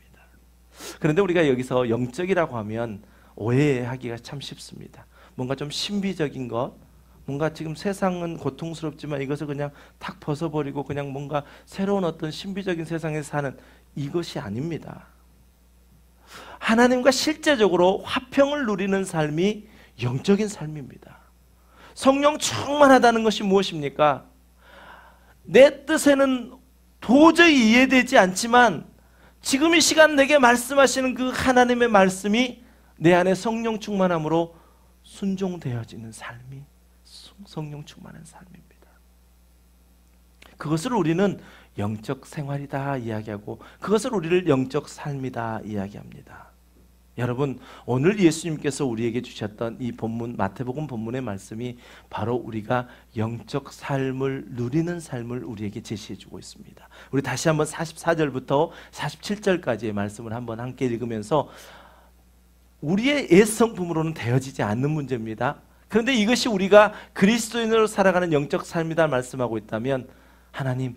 그런데 우리가 여기서 영적이라고 하면 오해하기가 참 쉽습니다. 뭔가 좀 신비적인 것, 뭔가 지금 세상은 고통스럽지만 이것을 그냥 탁 벗어버리고 그냥 뭔가 새로운 어떤 신비적인 세상에 사는 이것이 아닙니다. 하나님과 실제적으로 화평을 누리는 삶이 영적인 삶입니다. 성령 충만하다는 것이 무엇입니까? 내 뜻에는 도저히 이해되지 않지만 지금 이 시간 내게 말씀하시는 그 하나님의 말씀이 내 안에 성령 충만함으로 순종되어지는 삶이 성령 충만한 삶입니다. 그것을 우리는 영적 생활이다 이야기하고 그것을 우리를 영적 삶이다 이야기합니다. 여러분, 오늘 예수님께서 우리에게 주셨던 이 본문, 마태복음 본문의 말씀이 바로 우리가 영적 삶을 누리는 삶을 우리에게 제시해주고 있습니다. 우리 다시 한번 44절부터 47절까지의 말씀을 한번 함께 읽으면서 우리의 옛 성품으로는 되어지지 않는 문제입니다. 그런데 이것이 우리가 그리스도인으로 살아가는 영적 삶이다 말씀하고 있다면 하나님,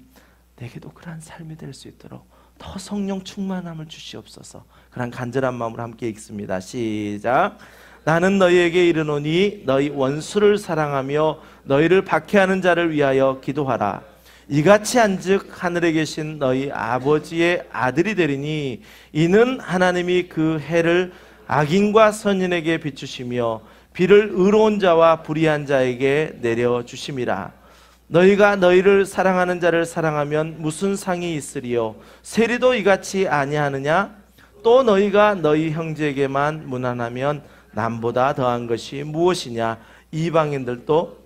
내게도 그러한 삶이 될 수 있도록 더 성령 충만함을 주시옵소서. 그런 간절한 마음으로 함께 읽습니다. 시작. 나는 너희에게 이르노니 너희 원수를 사랑하며 너희를 박해하는 자를 위하여 기도하라. 이같이 한즉 하늘에 계신 너희 아버지의 아들이 되리니 이는 하나님이 그 해를 악인과 선인에게 비추시며 비를 의로운 자와 불의한 자에게 내려주심이라. 너희가 너희를 사랑하는 자를 사랑하면 무슨 상이 있으리요? 세리도 이같이 아니하느냐? 또 너희가 너희 형제에게만 무난하면 남보다 더한 것이 무엇이냐? 이방인들도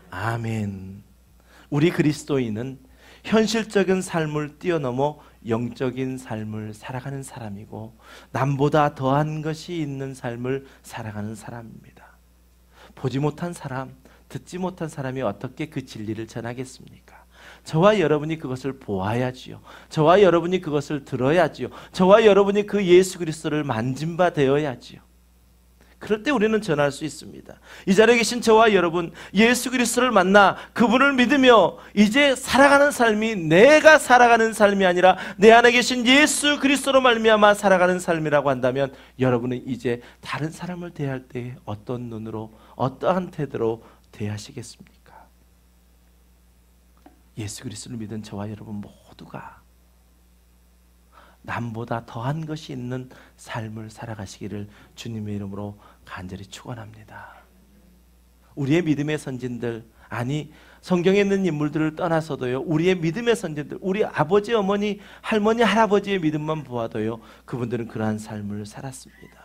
아멘. 우리 그리스도인은 현실적인 삶을 뛰어넘어 영적인 삶을 살아가는 사람이고 남보다 더한 것이 있는 삶을 살아가는 사람입니다. 보지 못한 사람, 듣지 못한 사람이 어떻게 그 진리를 전하겠습니까? 저와 여러분이 그것을 보아야지요. 저와 여러분이 그것을 들어야지요. 저와 여러분이 그 예수 그리스도를 만진 바 되어야지요. 그럴 때 우리는 전할 수 있습니다. 이 자리에 계신 저와 여러분, 예수 그리스도를 만나 그분을 믿으며 이제 살아가는 삶이 내가 살아가는 삶이 아니라 내 안에 계신 예수 그리스도로 말미암아 살아가는 삶이라고 한다면 여러분은 이제 다른 사람을 대할 때 어떤 눈으로, 어떠한 태도로 대하시겠습니까? 예수 그리스도를 믿은 저와 여러분 모두가 남보다 더한 것이 있는 삶을 살아가시기를 주님의 이름으로 간절히 축원합니다. 우리의 믿음의 선진들, 아니 성경에 있는 인물들을 떠나서도요, 우리의 믿음의 선진들, 우리 아버지, 어머니, 할머니, 할아버지의 믿음만 보아도요, 그분들은 그러한 삶을 살았습니다.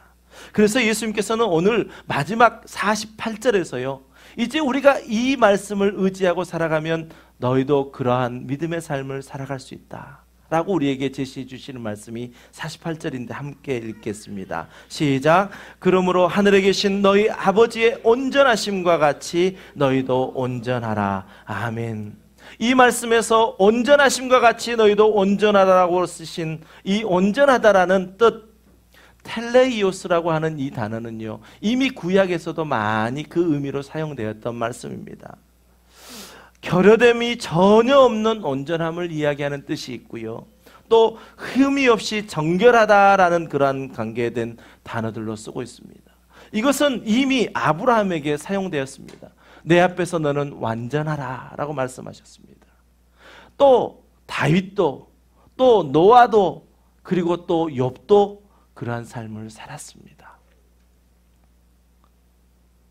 그래서 예수님께서는 오늘 마지막 48절에서요, 이제 우리가 이 말씀을 의지하고 살아가면 너희도 그러한 믿음의 삶을 살아갈 수 있다 라고 우리에게 제시해 주시는 말씀이 48절인데 함께 읽겠습니다. 시작. 그러므로 하늘에 계신 너희 아버지의 온전하심과 같이 너희도 온전하라. 아멘. 이 말씀에서 온전하심과 같이 너희도 온전하라고 쓰신 이 온전하다라는 뜻, 텔레이오스라고 하는 이 단어는요, 이미 구약에서도 많이 그 의미로 사용되었던 말씀입니다. 결여됨이 전혀 없는 온전함을 이야기하는 뜻이 있고요, 또 흠이 없이 정결하다라는 그러한 관계에 된 단어들로 쓰고 있습니다. 이것은 이미 아브라함에게 사용되었습니다. 내 앞에서 너는 완전하라 라고 말씀하셨습니다. 또 다윗도, 또 노아도, 그리고 또 욥도 그러한 삶을 살았습니다.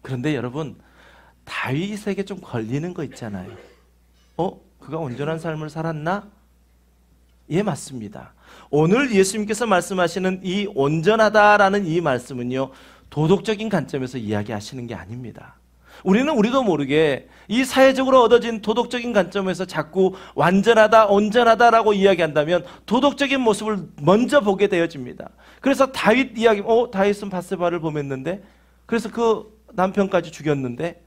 그런데 여러분, 다윗에게 좀 걸리는 거 있잖아요. 그가 온전한 삶을 살았나? 예, 맞습니다. 오늘 예수님께서 말씀하시는 이 온전하다라는 이 말씀은요, 도덕적인 관점에서 이야기하시는 게 아닙니다. 우리도 모르게 이 사회적으로 얻어진 도덕적인 관점에서 자꾸 완전하다, 온전하다라고 이야기한다면 도덕적인 모습을 먼저 보게 되어집니다. 그래서 다윗 이야기, 다윗은 밧세바를 범했는데, 그래서 그 남편까지 죽였는데,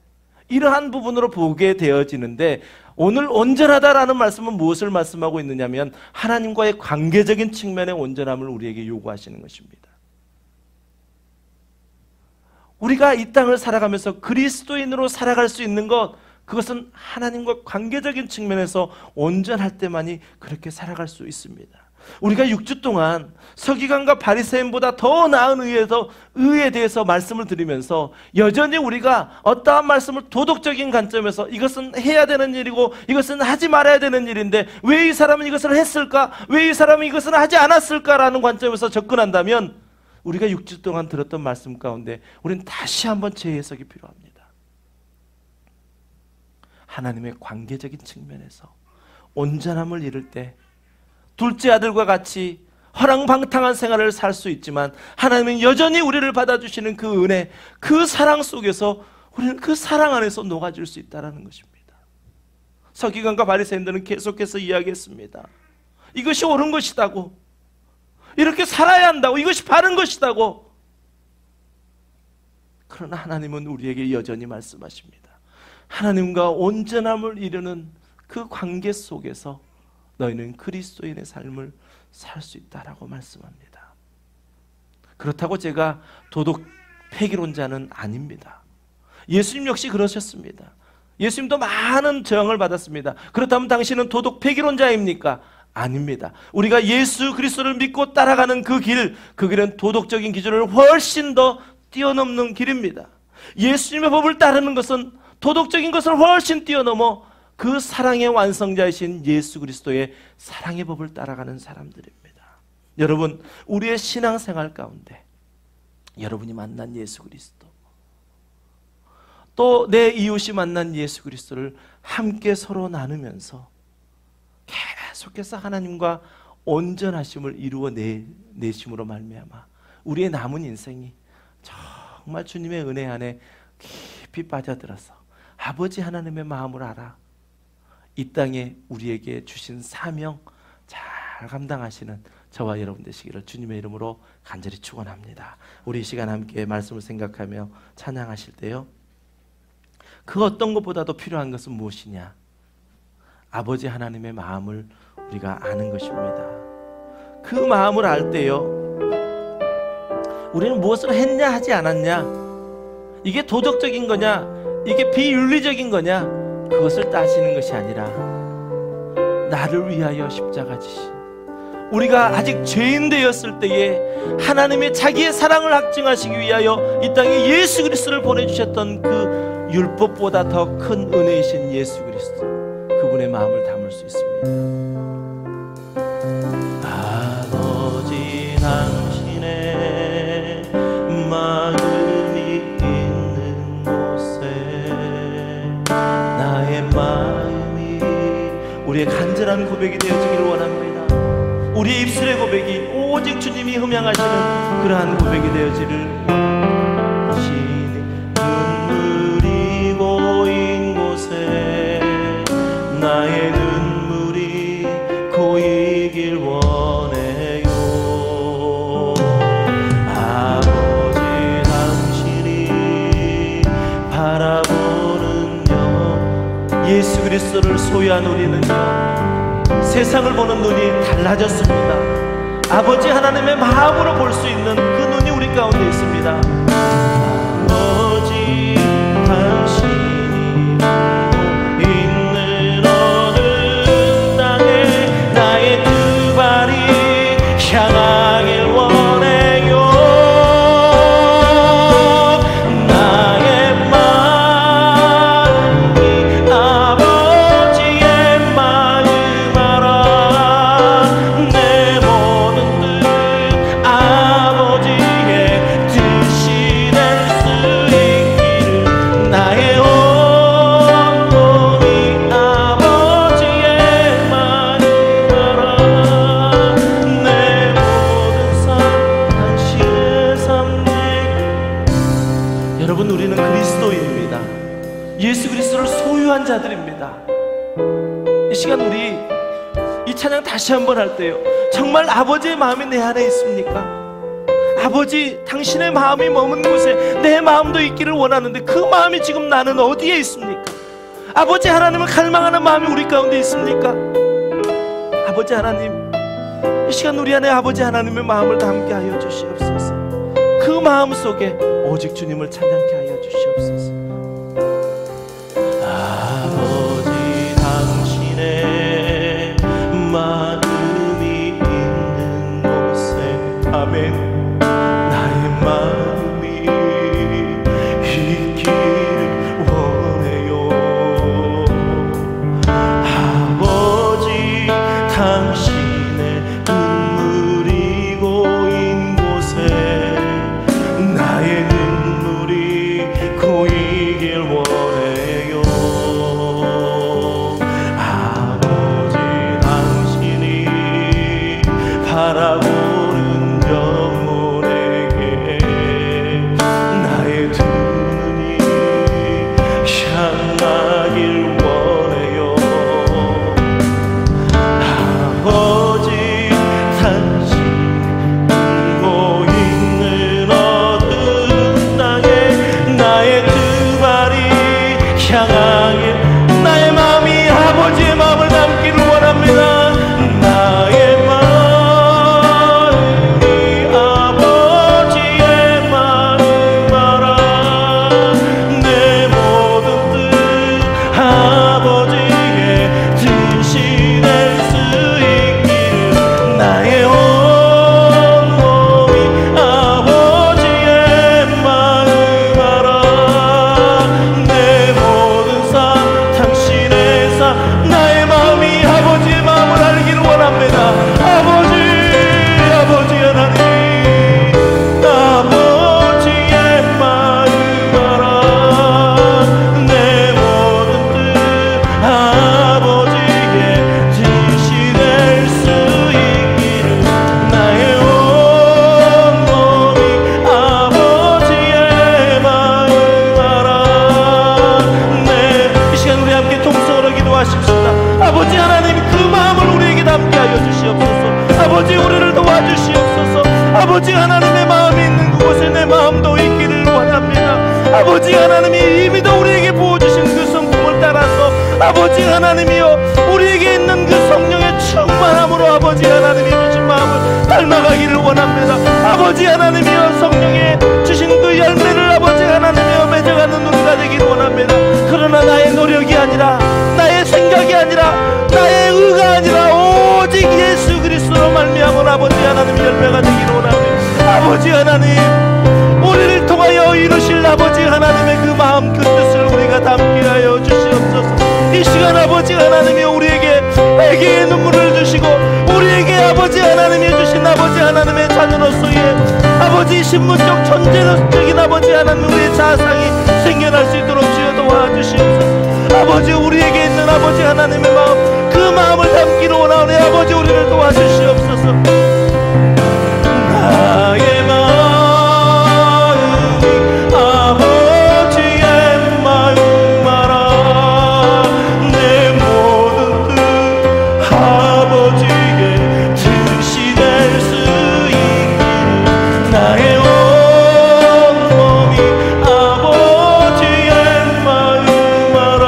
이러한 부분으로 보게 되어지는데, 오늘 온전하다라는 말씀은 무엇을 말씀하고 있느냐면 하나님과의 관계적인 측면의 온전함을 우리에게 요구하시는 것입니다. 우리가 이 땅을 살아가면서 그리스도인으로 살아갈 수 있는 것, 그것은 하나님과 관계적인 측면에서 온전할 때만이 그렇게 살아갈 수 있습니다. 우리가 6주 동안 서기관과 바리새인보다 더 나은 의에 대해서 말씀을 드리면서 여전히 우리가 어떠한 말씀을 도덕적인 관점에서 이것은 해야 되는 일이고 이것은 하지 말아야 되는 일인데 왜 이 사람은 이것을 했을까? 왜 이 사람은 이것을 하지 않았을까라는 관점에서 접근한다면 우리가 6주 동안 들었던 말씀 가운데 우리는 다시 한번 재해석이 필요합니다. 하나님의 관계적인 측면에서 온전함을 이룰 때 둘째 아들과 같이 허랑방탕한 생활을 살 수 있지만 하나님은 여전히 우리를 받아주시는 그 은혜, 그 사랑 속에서 우리는 그 사랑 안에서 녹아질 수 있다는 것입니다. 서기관과 바리새인들은 계속해서 이야기했습니다. 이것이 옳은 것이다고, 이렇게 살아야 한다고, 이것이 바른 것이다고. 그러나 하나님은 우리에게 여전히 말씀하십니다. 하나님과 온전함을 이루는 그 관계 속에서 너희는 그리스도인의 삶을 살 수 있다라고 말씀합니다. 그렇다고 제가 도덕 폐기론자는 아닙니다. 예수님 역시 그러셨습니다. 예수님도 많은 저항을 받았습니다. 그렇다면 당신은 도덕 폐기론자입니까? 아닙니다. 우리가 예수 그리스도를 믿고 따라가는 그 길은 도덕적인 기준을 훨씬 더 뛰어넘는 길입니다. 예수님의 법을 따르는 것은 도덕적인 것을 훨씬 뛰어넘어 그 사랑의 완성자이신 예수 그리스도의 사랑의 법을 따라가는 사람들입니다. 여러분, 우리의 신앙생활 가운데 여러분이 만난 예수 그리스도, 또 내 이웃이 만난 예수 그리스도를 함께 서로 나누면서 계속해서 하나님과 온전하심을 이루어 내심으로 말미암아 우리의 남은 인생이 정말 주님의 은혜 안에 깊이 빠져들어서 아버지 하나님의 마음을 알아 이 땅에 우리에게 주신 사명 잘 감당하시는 저와 여러분 되시기를 주님의 이름으로 간절히 축원합니다. 우리 이 시간 함께 말씀을 생각하며 찬양하실 때요, 그 어떤 것보다도 필요한 것은 무엇이냐? 아버지 하나님의 마음을 우리가 아는 것입니다. 그 마음을 알 때요, 우리는 무엇을 했냐 하지 않았냐, 이게 도덕적인 거냐, 이게 비윤리적인 거냐, 그것을 따지는 것이 아니라 나를 위하여 십자가 지신, 우리가 아직 죄인 되었을 때에 하나님의 자기의 사랑을 확증하시기 위하여 이 땅에 예수 그리스도를 보내주셨던 그 율법보다 더 큰 은혜이신 예수 그리스도, 그분의 마음을 담을 수 있습니다. 아버지, 당신의 마음이 있는 곳에 나의 마음이, 우리의 간절한 고백이 되어지기를 원합니다. 우리의 입술의 고백이 오직 주님이 흠양하시는 그러한 고백이 되어지기를 원합니다. 눈물이 고인 곳에 나의 눈물이 고이길 원해요. 아버지, 당신이 바라보는 예수 그리스도를 소유한 우리는요, 세상을 보는 눈이 달라졌습니다. 아버지 하나님의 마음으로 볼 수 있는 그 눈이 우리 가운데 있습니다. 아버지, 당신이 있는 어느 땅에 나의 두 발이 향하길 원해요. 나의 마음이 아버지의 마음 알아. 내 모든 뜻 아버지의 뜻이 될 수 있기를. 나의 온 몸이 아버지의 마음 알아. 내 모든 삶 당신의 삶 내게. 여러분, 우리는 그리스도인입니다. 예수 그리스도를 소유한 자들입니다. 이 시간 우리 이 찬양 다시 한번 할 때요, 정말 아버지의 마음이 내 안에 있습니까? 아버지, 당신의 마음이 머문 곳에 내 마음도 있기를 원하는데 그 마음이 지금 나는 어디에 있습니까? 아버지 하나님을 갈망하는 마음이 우리 가운데 있습니까? 아버지 하나님, 이 시간 우리 안에 아버지 하나님의 마음을 담게 하여 주시옵소서. 그 마음 속에 오직 주님을 찬양케 하여 주시옵소서. 아버지, 당신의 마음이 있는 곳에, 아멘, 나의 마음이 있기를 원해요. 아버지, 당신의 눈물이 고인 곳에 나의 눈물이 고이길 원해요. 아버지, 당신이 바라보는 영혼에게 나의 두 눈이 향하길 원해요. 아버지, 당신 울고 있는 어둠 땅에 나의 두 발이 향하길. 나의 마음이 아버지의 마음을 담기를 원합니다. 나의 마음이 아버지의 마음 알아. 내 모든 뜻 아버지의 뜻이 될 수 있기를. 나의 온 몸이 아버지의 마음 알아. 내 모든 삶 당신의 삶, 나의 마음이 아버지의 마음을 알기를 원합니다. 아버지, 아버지 하나님, 아버지의 마음 알아. 내 모든 뜻 아버지의 뜻이 될 수 있기를. 나의 온 몸이 아버지의 마음 알아. 이 시간 우리 함께 통성으로 기도하십시다. 아버지 하나님, 그 마음을 우리에게 담게 하여 주시옵소서. 아버지, 우리를 도와주시옵소서. 아버지 하나님의 마음이 있는 그곳에 내 마음도 있기를 원합니다. 아버지 하나님이 이미도 우리에게 부어주신 그 성품을 따라서 아버지 하나님이여, 우리에게 있는 그 성령의 충만함으로 아버지 하나님이 주신 마음을 닮아가기를 원합니다. 아버지 하나님이여, 성령의 주신 그 열매를 아버지 하나님이여 가져가는 우리가 되기를 원합니다. 그러나 나의 노력이 아니라, 나의 생각이 아니라, 나의 의가 아니라 오직 예수 그리스도로 말미암아 아버지 하나님 열매가 되기를 원합니다. 아버지 하나님, 우리를 통하여 이루실 아버지 하나님의 그 마음 그 뜻을 우리가 담게 하여 주시옵소서. 이 시간 아버지 하나님이 우리에게 애기의 눈물을 주시고, 우리에게 아버지 하나님이 주신 아버지 하나님의 자녀로서의 아버지 신분적 천재적인 아버지 하나님 우리의 자상이 생겨날 수 있도록 주여 도와주시옵소서. 아버지 우리에게 있는 아버지 하나님의 마음, 그 마음을 담기를 원하오니 아버지 우리를 도와주시옵소서. 나의 마음이 아버지의 마음 알아. 내 모든 뜻 아버지의 뜻이 될 수 있기를. 나의 온몸이 아버지의 마음 알아.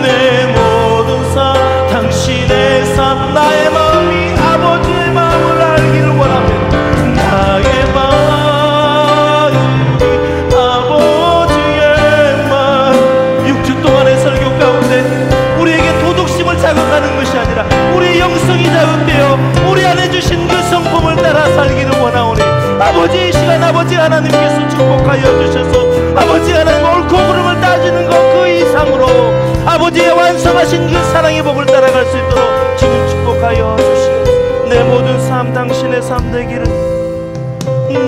내 모든 삶 당신의 삶, 나의 마음이 아버지의 마음을 알기를 원합니다. 나의 마음이 아버지의 마음. 6주 동안의 설교 가운데 우리에게 도덕심을 자극하는 것이 아니라 우리의 영성이 자극되어 우리 안에 주신 그 성품을 따라 살기를 원하오니 아버지 이 시간 아버지 하나님께서 축복하여 주셔서 아버지 하나님 옳고 그름을 따지는 것 그 이상으로 아버지의 완성하신 그 사랑의 법을 따라갈 수 있도록 주님 축복하여 주시옵소서. 내 모든 삶 당신의 삶 되기를.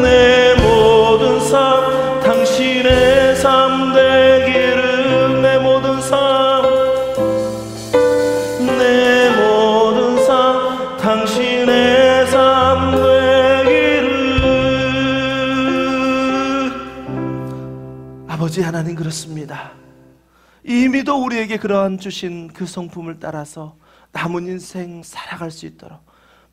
내 모든 삶 당신의 삶 되기를. 내 모든 삶, 내 모든 삶 당신의 삶 되기를. 아버지 하나님 그렇습니다. 이미도 우리에게 그러한 주신 그 성품을 따라서 남은 인생 살아갈 수 있도록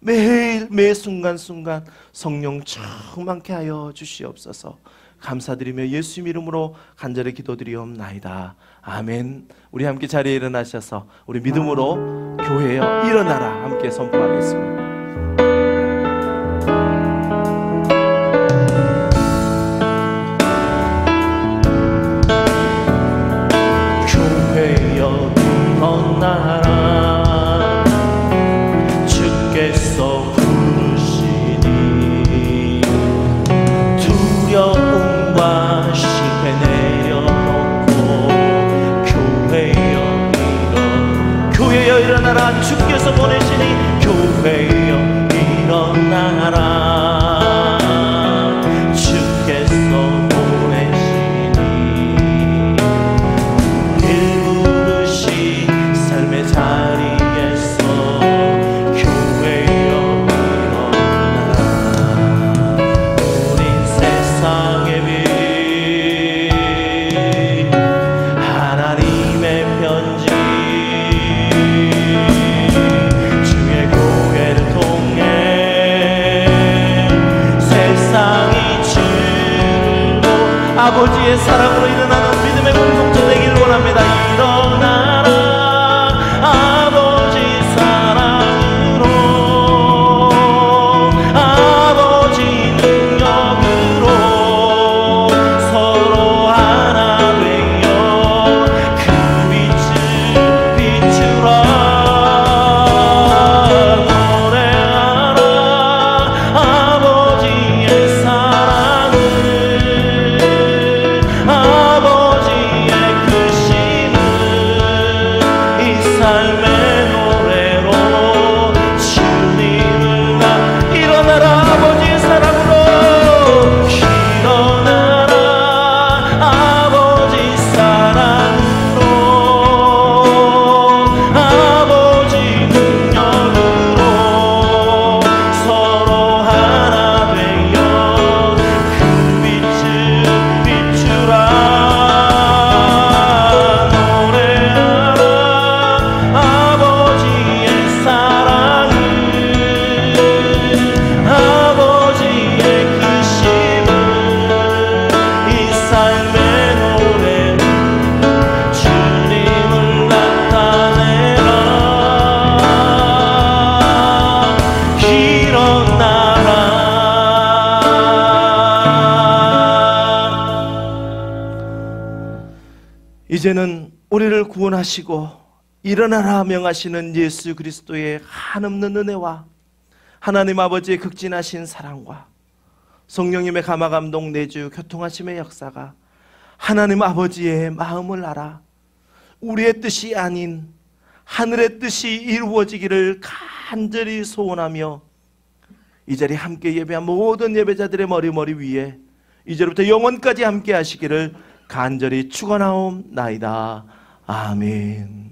매일 매 순간순간 성령 충만케 하여 주시옵소서. 감사드리며 예수 이름으로 간절히 기도드리옵나이다. 아멘. 우리 함께 자리에 일어나셔서 우리 믿음으로 교회여 일어나라 함께 선포하겠습니다. 교회여 일어나라. 주께서 부르시니 두려움과 심해 내려놓고 교회여 일어나라. 주께서 보내시니 교회여 이제는 우리를 구원하시고 일어나라 명하시는 예수 그리스도의 한없는 은혜와 하나님 아버지의 극진하신 사랑과 성령님의 감화감동 내주 교통하심의 역사가 하나님 아버지의 마음을 알아 우리의 뜻이 아닌 하늘의 뜻이 이루어지기를 간절히 소원하며 이 자리에 함께 예배한 모든 예배자들의 머리 위에 이제부터 영원까지 함께 하시기를 간절히 축원하옵나이다. 아멘.